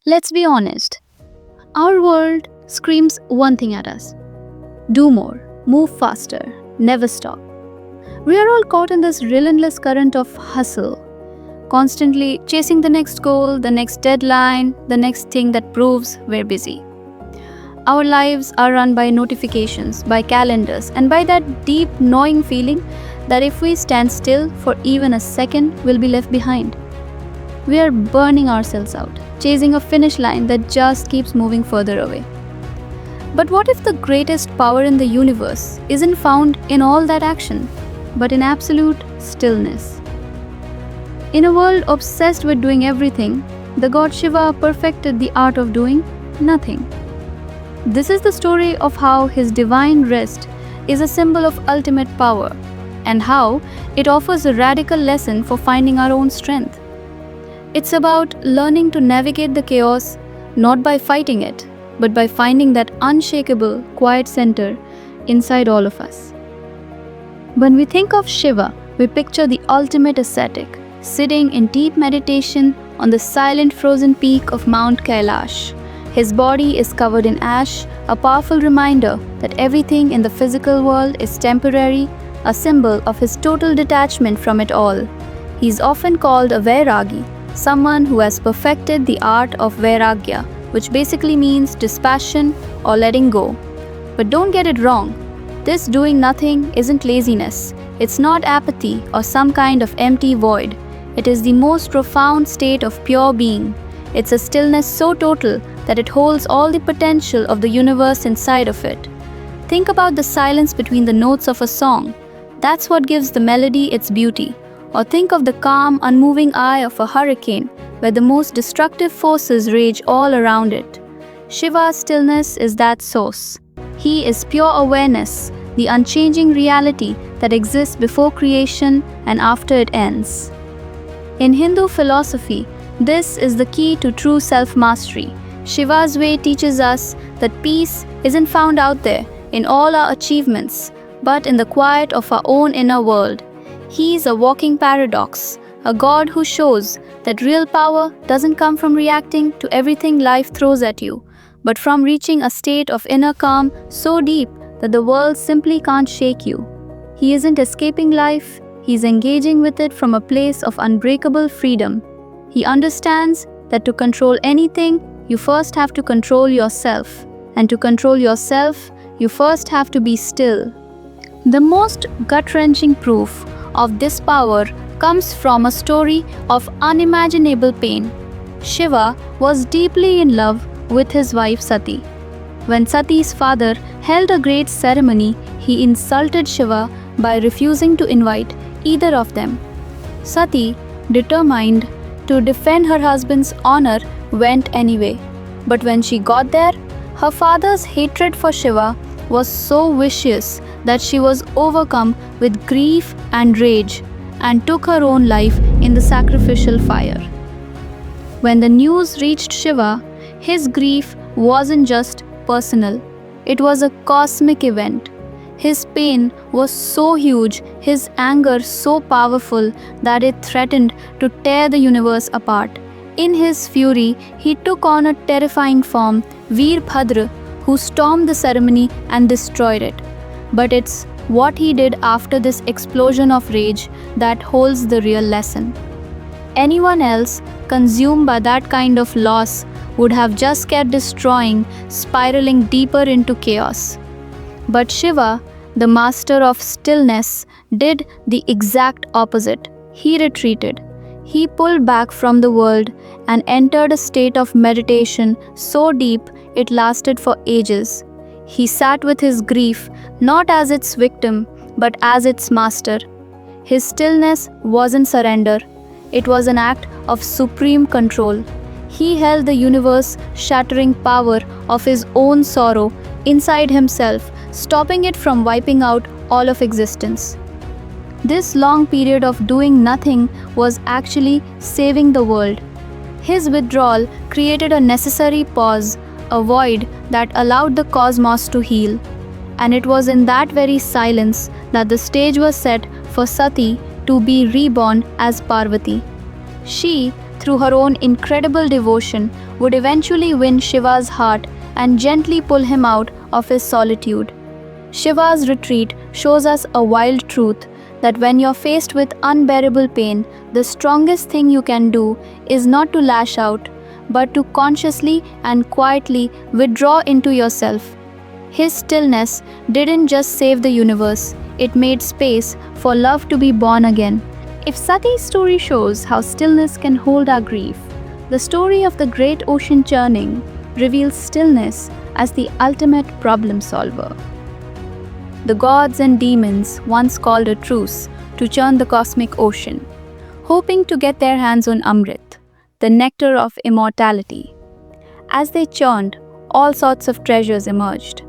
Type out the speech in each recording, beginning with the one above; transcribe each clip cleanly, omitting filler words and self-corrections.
Let's be honest. Our world screams one thing at us: do more, move faster, never stop. We are all caught in this relentless current of hustle, constantly chasing the next goal, the next deadline, the next thing that proves we're busy. Our lives are run by notifications, by calendars, and by that deep, gnawing feeling that if we stand still for even a second, we'll be left behind. We are burning ourselves out, chasing a finish line that just keeps moving further away. But what if the greatest power in the universe isn't found in all that action, but in absolute stillness? In a world obsessed with doing everything, the god Shiva perfected the art of doing nothing. This is the story of how his divine rest is a symbol of ultimate power, and how it offers a radical lesson for finding our own strength. It's about learning to navigate the chaos not by fighting it, but by finding that unshakable, quiet center inside all of us. When we think of Shiva, we picture the ultimate ascetic, sitting in deep meditation on the silent frozen peak of Mount Kailash. His body is covered in ash, a powerful reminder that everything in the physical world is temporary, a symbol of his total detachment from it all. He is often called a Vairagi, someone who has perfected the art of Vairagya, which basically means dispassion or letting go. But don't get it wrong, this doing nothing isn't laziness. It's not apathy or some kind of empty void. It is the most profound state of pure being. It's a stillness so total that it holds all the potential of the universe inside of it. Think about the silence between the notes of a song. That's what gives the melody its beauty. Or think of the calm, unmoving eye of a hurricane, where the most destructive forces rage all around it. Shiva's stillness is that source. He is pure awareness, the unchanging reality that exists before creation and after it ends. In Hindu philosophy, this is the key to true self-mastery. Shiva's way teaches us that peace isn't found out there in all our achievements, but in the quiet of our own inner world. He is a walking paradox, a god who shows that real power doesn't come from reacting to everything life throws at you, but from reaching a state of inner calm so deep that the world simply can't shake you. He isn't escaping life, he's engaging with it from a place of unbreakable freedom. He understands that to control anything, you first have to control yourself. And to control yourself, you first have to be still. The most gut-wrenching proof of this power comes from a story of unimaginable pain. Shiva was deeply in love with his wife Sati. When Sati's father held a great ceremony, he insulted Shiva by refusing to invite either of them. Sati, determined to defend her husband's honor, went anyway. But when she got there, her father's hatred for Shiva was so vicious that she was overcome with grief and rage and took her own life in the sacrificial fire. When the news reached Shiva, his grief wasn't just personal, it was a cosmic event. His pain was so huge, his anger so powerful that it threatened to tear the universe apart. In his fury, he took on a terrifying form, Veerbhadra, who stormed the ceremony and destroyed it. But it's what he did after this explosion of rage that holds the real lesson. Anyone else consumed by that kind of loss would have just kept destroying, spiraling deeper into chaos. But Shiva, the master of stillness, did the exact opposite. He retreated. He pulled back from the world and entered a state of meditation so deep it lasted for ages. He sat with his grief not as its victim, but as its master. His stillness wasn't surrender. It was an act of supreme control. He held the universe-shattering power of his own sorrow inside himself, stopping it from wiping out all of existence. This long period of doing nothing was actually saving the world. His withdrawal created a necessary pause, a void that allowed the cosmos to heal. And it was in that very silence that the stage was set for Sati to be reborn as Parvati. She, through her own incredible devotion, would eventually win Shiva's heart and gently pull him out of his solitude. Shiva's retreat shows us a wild truth that when you're faced with unbearable pain, the strongest thing you can do is not to lash out, but to consciously and quietly withdraw into yourself. His stillness didn't just save the universe, it made space for love to be born again. If Sati's story shows how stillness can hold our grief, the story of the great ocean churning reveals stillness as the ultimate problem solver. The gods and demons once called a truce to churn the cosmic ocean, hoping to get their hands on Amrit, the nectar of immortality. As they churned, all sorts of treasures emerged.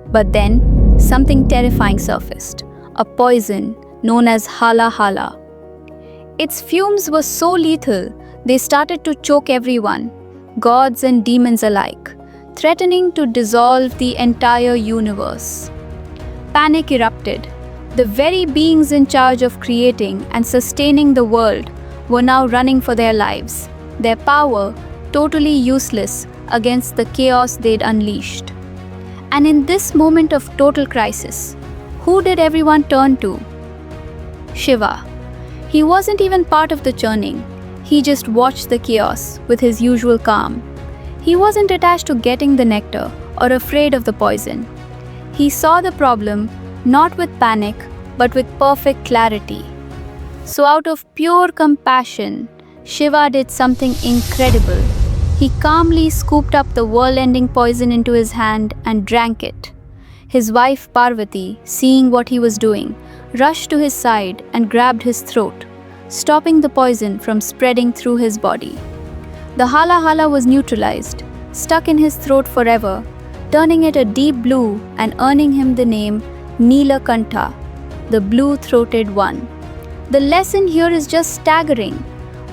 But then, something terrifying surfaced, a poison known as hala hala. Its fumes were so lethal, they started to choke everyone, gods and demons alike, threatening to dissolve the entire universe. Panic erupted. The very beings in charge of creating and sustaining the world were now running for their lives, their power totally useless against the chaos they'd unleashed. And in this moment of total crisis, who did everyone turn to? Shiva. He wasn't even part of the churning. He just watched the chaos with his usual calm. He wasn't attached to getting the nectar or afraid of the poison. He saw the problem not with panic, but with perfect clarity. So out of pure compassion, Shiva did something incredible. He calmly scooped up the world-ending poison into his hand and drank it. His wife Parvati, seeing what he was doing, rushed to his side and grabbed his throat, stopping the poison from spreading through his body. The hala hala was neutralized, stuck in his throat forever, turning it a deep blue and earning him the name Neelakantha, the blue-throated one. The lesson here is just staggering.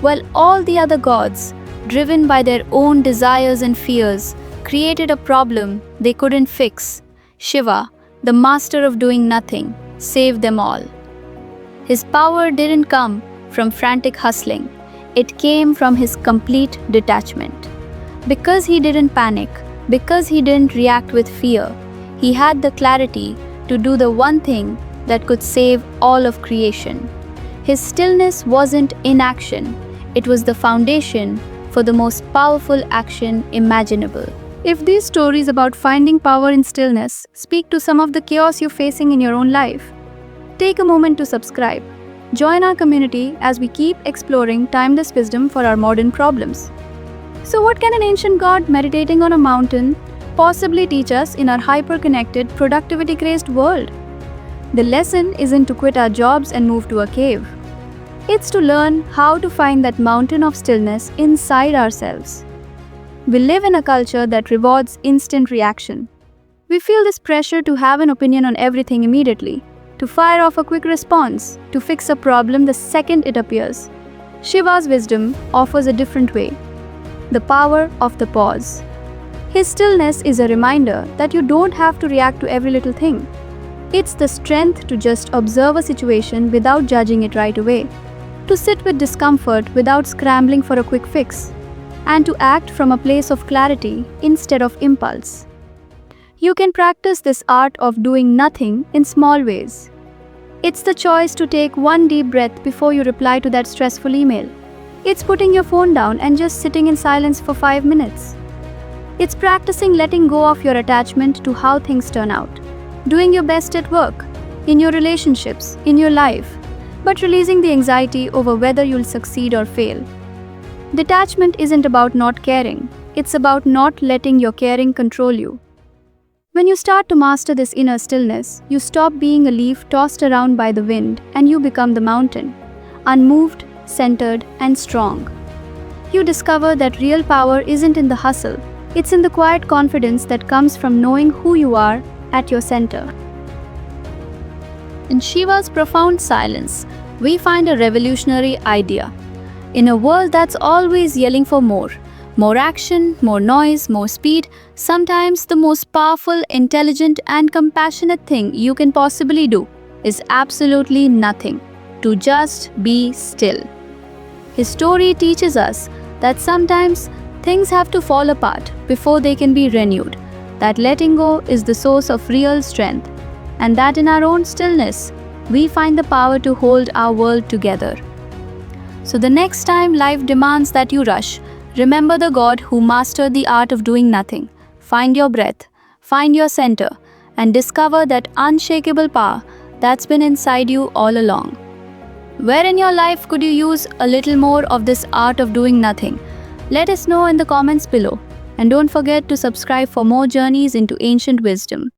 While all the other gods, driven by their own desires and fears, created a problem they couldn't fix, Shiva, the master of doing nothing, saved them all. His power didn't come from frantic hustling, it came from his complete detachment. Because he didn't panic, because he didn't react with fear, he had the clarity to do the one thing that could save all of creation. His stillness wasn't inaction, it was the foundation for the most powerful action imaginable. If these stories about finding power in stillness speak to some of the chaos you're facing in your own life, take a moment to subscribe. Join our community as we keep exploring timeless wisdom for our modern problems. So what can an ancient god meditating on a mountain possibly teach us in our hyper-connected, productivity-crazed world? The lesson isn't to quit our jobs and move to a cave. It's to learn how to find that mountain of stillness inside ourselves. We live in a culture that rewards instant reaction. We feel this pressure to have an opinion on everything immediately, to fire off a quick response, to fix a problem the second it appears. Shiva's wisdom offers a different way. The power of the pause. His stillness is a reminder that you don't have to react to every little thing. It's the strength to just observe a situation without judging it right away, to sit with discomfort without scrambling for a quick fix, and to act from a place of clarity instead of impulse. You can practice this art of doing nothing in small ways. It's the choice to take one deep breath before you reply to that stressful email. It's putting your phone down and just sitting in silence for 5 minutes. It's practicing letting go of your attachment to how things turn out, doing your best at work, in your relationships, in your life, but releasing the anxiety over whether you'll succeed or fail. Detachment isn't about not caring, it's about not letting your caring control you. When you start to master this inner stillness, you stop being a leaf tossed around by the wind and you become the mountain, unmoved, centered, and strong. You discover that real power isn't in the hustle, it's in the quiet confidence that comes from knowing who you are at your center. In Shiva's profound silence, we find a revolutionary idea. In a world that's always yelling for more action, more noise, more speed, sometimes the most powerful, intelligent, and compassionate thing you can possibly do is absolutely nothing, to just be still. His story teaches us that sometimes things have to fall apart before they can be renewed, that letting go is the source of real strength, and that in our own stillness, we find the power to hold our world together. So the next time life demands that you rush, remember the God who mastered the art of doing nothing. Find your breath, find your center, and discover that unshakable power that's been inside you all along. Where in your life could you use a little more of this art of doing nothing? Let us know in the comments below. And don't forget to subscribe for more journeys into ancient wisdom.